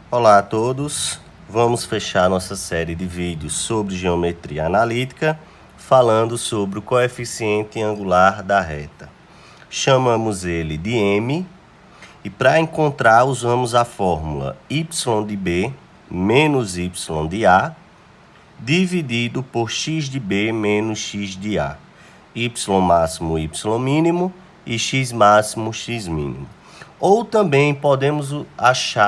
Olá a todos, vamos fechar nossa série de vídeos sobre geometria analítica, falando sobre o coeficiente angular da reta. Chamamos ele de M e para encontrar usamos a fórmula y de B menos y de A dividido por x de B menos x de A. Y máximo, y mínimo e x máximo, x mínimo. Ou também podemos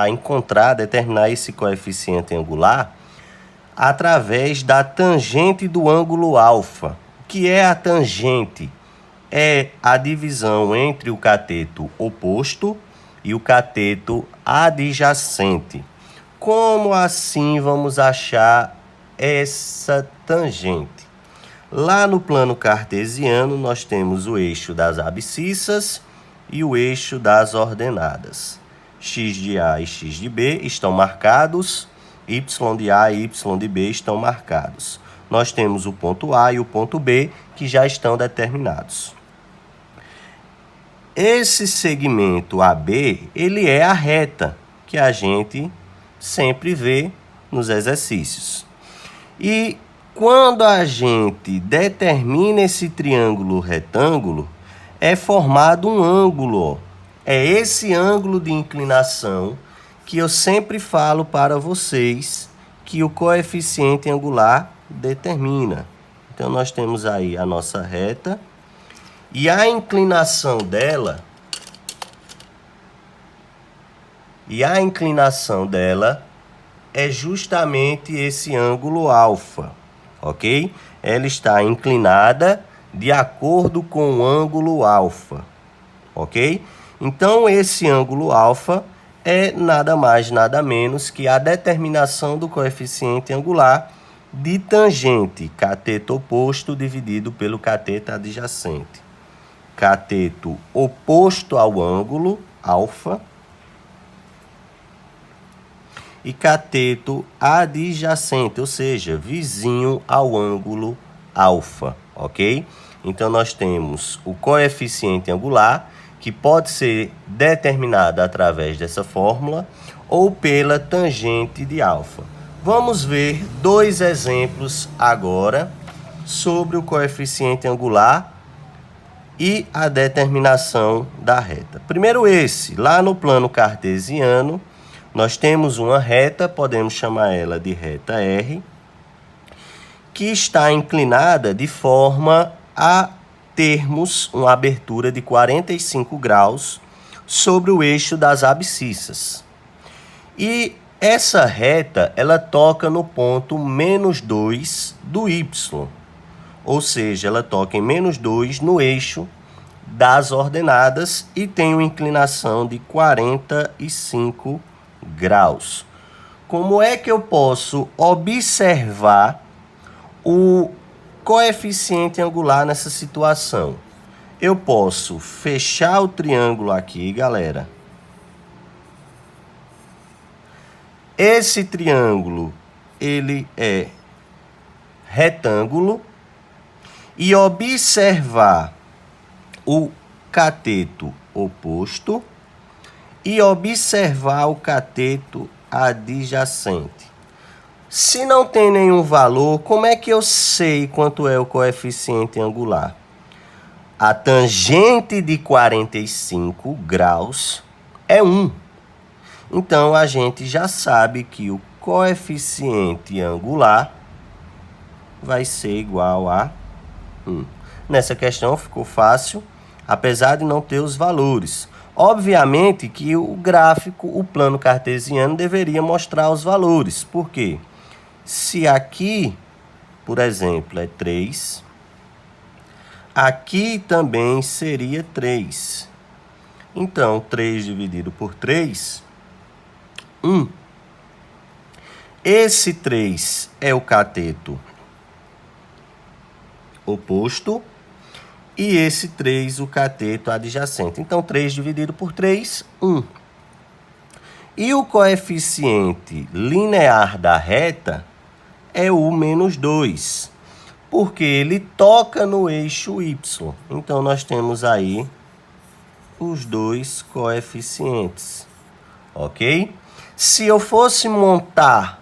encontrar, determinar esse coeficiente angular através da tangente do ângulo alfa. O que é a tangente? É a divisão entre o cateto oposto e o cateto adjacente. Como assim vamos achar essa tangente? Lá no plano cartesiano, nós temos o eixo das abscissas e o eixo das ordenadas. X de A e x de B estão marcados, y de A e y de B estão marcados. Nós temos o ponto A e o ponto B que já estão determinados. Esse segmento AB, ele é a reta que a gente sempre vê nos exercícios. E quando a gente determina esse triângulo retângulo, é formado um ângulo. É esse ângulo de inclinação que eu sempre falo para vocês que o coeficiente angular determina. Então, nós temos aí a nossa reta e a inclinação dela é justamente esse ângulo alfa, ok? Ela está inclinada de acordo com o ângulo alfa, ok? Então, esse ângulo alfa é nada mais, nada menos que a determinação do coeficiente angular de tangente, cateto oposto dividido pelo cateto adjacente. Cateto oposto ao ângulo alfa e cateto adjacente, ou seja, vizinho ao ângulo alfa, ok? Então, nós temos o coeficiente angular, que pode ser determinado através dessa fórmula ou pela tangente de alfa. Vamos ver dois exemplos agora sobre o coeficiente angular e a determinação da reta. Primeiro esse, lá no plano cartesiano, nós temos uma reta, podemos chamar ela de reta R, que está inclinada de forma a termos uma abertura de 45 graus sobre o eixo das abscissas. E essa reta, ela toca no ponto menos 2 do Y, ou seja, ela toca em menos 2 no eixo das ordenadas e tem uma inclinação de 45 graus. Como é que eu posso observar o coeficiente angular nessa situação? Eu posso fechar o triângulo aqui, galera. Esse triângulo, ele é retângulo e observar o cateto oposto e observar o cateto adjacente. Se não tem nenhum valor, como é que eu sei quanto é o coeficiente angular? A tangente de 45 graus é 1. Então, a gente já sabe que o coeficiente angular vai ser igual a 1. Nessa questão ficou fácil, apesar de não ter os valores. Obviamente que o gráfico, o plano cartesiano, deveria mostrar os valores. Por quê? Se aqui, por exemplo, é 3, aqui também seria 3. Então, 3 dividido por 3, 1. Esse 3 é o cateto oposto e esse 3 o cateto adjacente. Então, 3 dividido por 3, 1. E o coeficiente linear da reta é o menos 2, porque ele toca no eixo Y. Então, nós temos aí os dois coeficientes, ok? Se eu fosse montar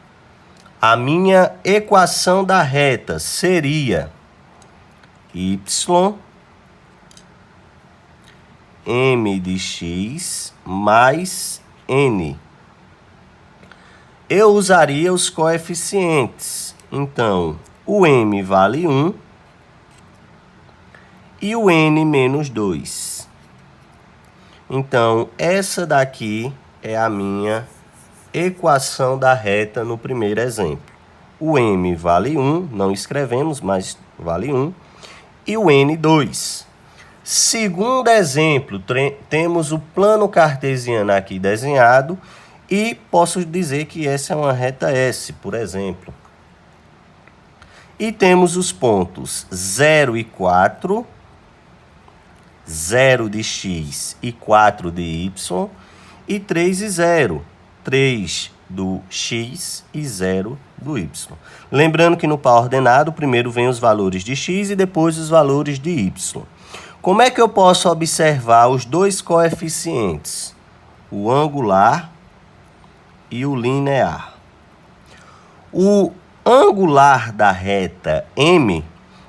a minha equação da reta, seria y m de x mais n. Eu usaria os coeficientes. Então, o m vale 1 e o n menos 2. Então, essa daqui é a minha equação da reta no primeiro exemplo. O m vale 1, não escrevemos, mas vale 1, e o n 2. Segundo exemplo, temos o plano cartesiano aqui desenhado e posso dizer que essa é uma reta S, por exemplo. E temos os pontos 0 e 4, 0 de x e 4 de y, e 3 e 0, 3 do x e 0 do y. Lembrando que no par ordenado, primeiro vem os valores de x e depois os valores de y. Como é que eu posso observar os dois coeficientes? O angular e o linear. O angular da reta M,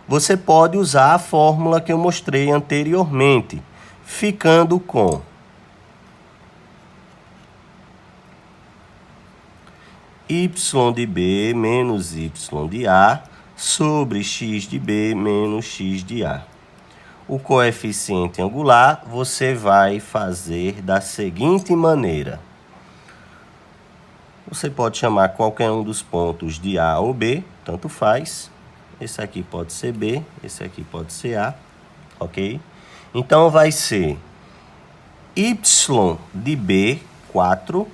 você pode usar a fórmula que eu mostrei anteriormente, ficando com y de B menos y de A sobre x de B menos x de A. O coeficiente angular você vai fazer da seguinte maneira. Você pode chamar qualquer um dos pontos de A ou B, tanto faz. Esse aqui pode ser B, esse aqui pode ser A, ok? Então, vai ser y de B, 4,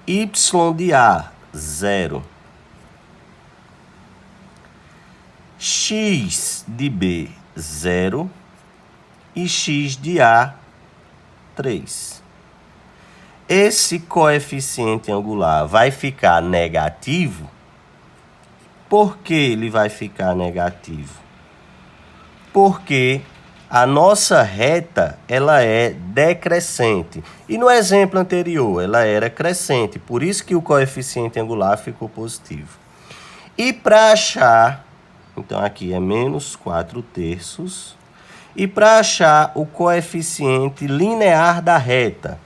y de A, 0, x de B, 0 e x de A, 3. Esse coeficiente angular vai ficar negativo. Por que ele vai ficar negativo? Porque a nossa reta ela é decrescente. E no exemplo anterior ela era crescente. Por isso que o coeficiente angular ficou positivo. E para achar, então aqui é menos 4/3. E para achar o coeficiente linear da reta,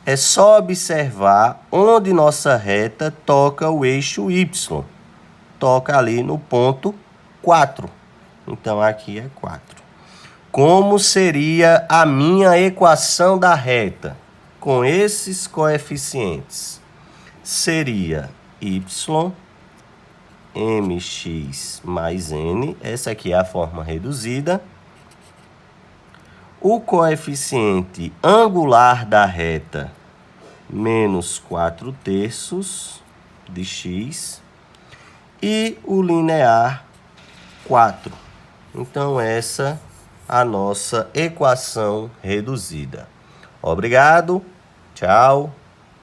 é só observar onde nossa reta toca o eixo y. Toca ali no ponto 4. Então, aqui é 4. Como seria a minha equação da reta? Com esses coeficientes, seria y mx mais n. Essa aqui é a forma reduzida. O coeficiente angular da reta, menos 4/3 de x. E o linear, 4. Então, essa é a nossa equação reduzida. Obrigado. Tchau.